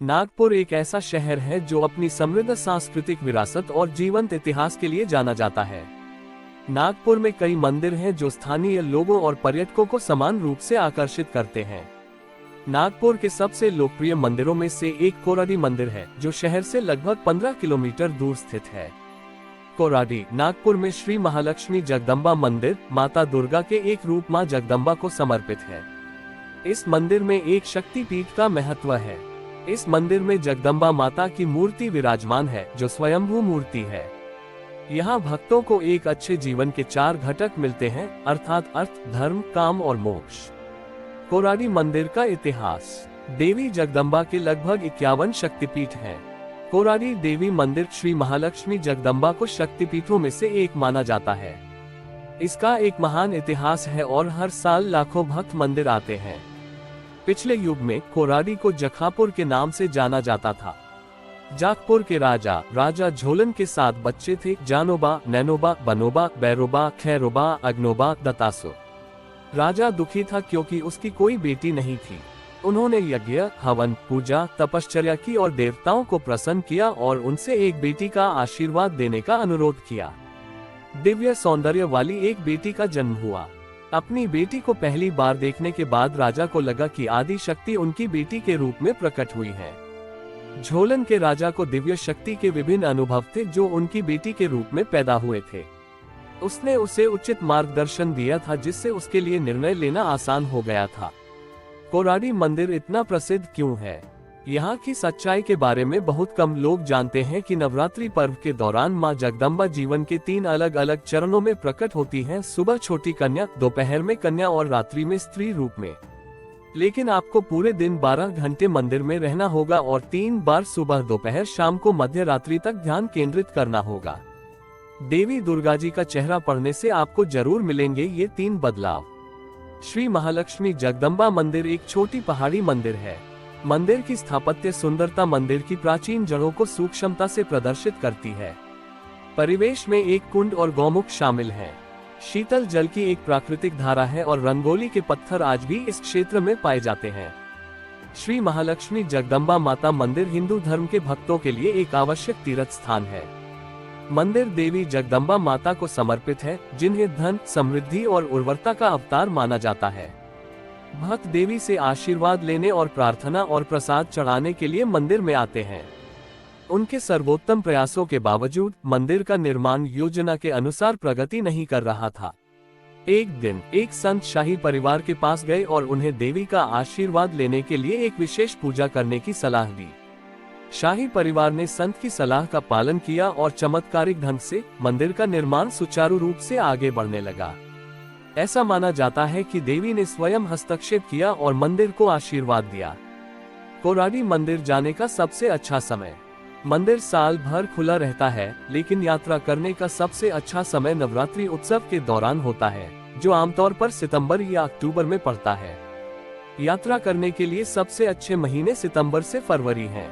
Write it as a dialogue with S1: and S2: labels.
S1: नागपुर एक ऐसा शहर है जो अपनी समृद्ध सांस्कृतिक विरासत और जीवंत इतिहास के लिए जाना जाता है। नागपुर में कई मंदिर हैं जो स्थानीय लोगों और पर्यटकों को समान रूप से आकर्षित करते हैं। नागपुर के सबसे लोकप्रिय मंदिरों में से एक कोराडी मंदिर है, जो शहर से लगभग 15 किलोमीटर दूर स्थित है। कोराडी नागपुर में श्री महालक्ष्मी जगदम्बा मंदिर माता दुर्गा के एक रूप मां जगदम्बा को समर्पित है। इस मंदिर में एक शक्तिपीठ का महत्व है। इस मंदिर में जगदम्बा माता की मूर्ति विराजमान है, जो स्वयंभू मूर्ति है। यहाँ भक्तों को एक अच्छे जीवन के 4 घटक मिलते हैं, अर्थात अर्थ, धर्म, काम और मोक्ष। कोराडी मंदिर का इतिहास। देवी जगदम्बा के लगभग 51 शक्तिपीठ हैं। कोराडी देवी मंदिर श्री महालक्ष्मी जगदम्बा को शक्तिपीठों में से एक माना जाता है। इसका एक महान इतिहास है और हर साल लाखों भक्त मंदिर आते हैं। पिछले युग में कोराडी को जखापुर के नाम से जाना जाता था। जाखपुर के राजा झोलन के 7 बच्चे थे: जानोबा, नैनोबा, बनोबा, बैरोबा, खैरोबा, अग्नोबा, दतासो। राजा दुखी था क्योंकि उसकी कोई बेटी नहीं थी। उन्होंने यज्ञ, हवन, पूजा, तपश्चर्या की और देवताओं को प्रसन्न किया और उनसे एक बेटी का आशीर्वाद देने का अनुरोध किया। दिव्य सौंदर्य वाली एक बेटी का जन्म हुआ। अपनी बेटी को पहली बार देखने के बाद राजा को लगा कि आदि शक्ति उनकी बेटी के रूप में प्रकट हुई है। झोलन के राजा को दिव्य शक्ति के विभिन्न अनुभव थे जो उनकी बेटी के रूप में पैदा हुए थे। उसने उसे उचित मार्गदर्शन दिया था, जिससे उसके लिए निर्णय लेना आसान हो गया था। कोराडी मंदिर इतना प्रसिद्ध क्यों है? यहाँ की सच्चाई के बारे में बहुत कम लोग जानते हैं कि नवरात्रि पर्व के दौरान मां जगदम्बा जीवन के 3 अलग अलग चरणों में प्रकट होती हैं: सुबह छोटी कन्या, दोपहर में कन्या और रात्रि में स्त्री रूप में। लेकिन आपको पूरे दिन 12 घंटे मंदिर में रहना होगा और 3 बार सुबह, दोपहर, शाम को मध्य रात्रि तक ध्यान केंद्रित करना होगा। देवी दुर्गा जी का चेहरा पढ़ने से आपको जरूर मिलेंगे ये 3 बदलाव। श्री महालक्ष्मी जगदम्बा मंदिर एक छोटी पहाड़ी मंदिर है। मंदिर की स्थापत्य सुंदरता मंदिर की प्राचीन जड़ों को सूक्ष्मता से प्रदर्शित करती है। परिवेश में एक कुंड और गौमुख शामिल हैं। शीतल जल की एक प्राकृतिक धारा है और रंगोली के पत्थर आज भी इस क्षेत्र में पाए जाते हैं। श्री महालक्ष्मी जगदम्बा माता मंदिर हिंदू धर्म के भक्तों के लिए एक आवश्यक तीर्थ स्थान है। मंदिर देवी जगदम्बा माता को समर्पित है, जिन्हें धन, समृद्धि और उर्वरता का अवतार माना जाता है। भक्त देवी से आशीर्वाद लेने और प्रार्थना और प्रसाद चढ़ाने के लिए मंदिर में आते हैं। उनके सर्वोत्तम प्रयासों के बावजूद मंदिर का निर्माण योजना के अनुसार प्रगति नहीं कर रहा था। एक दिन एक संत शाही परिवार के पास गए और उन्हें देवी का आशीर्वाद लेने के लिए एक विशेष पूजा करने की सलाह दी। शाही परिवार ने संत की सलाह का पालन किया और चमत्कारिक ढंग से मंदिर का निर्माण सुचारू रूप से आगे बढ़ने लगा। ऐसा माना जाता है कि देवी ने स्वयं हस्तक्षेप किया और मंदिर को आशीर्वाद दिया। कोराडी मंदिर जाने का सबसे अच्छा समय। मंदिर साल भर खुला रहता है, लेकिन यात्रा करने का सबसे अच्छा समय नवरात्रि उत्सव के दौरान होता है, जो आमतौर पर सितंबर या अक्टूबर में पड़ता है। यात्रा करने के लिए सबसे अच्छे महीने सितंबर से फरवरी हैं।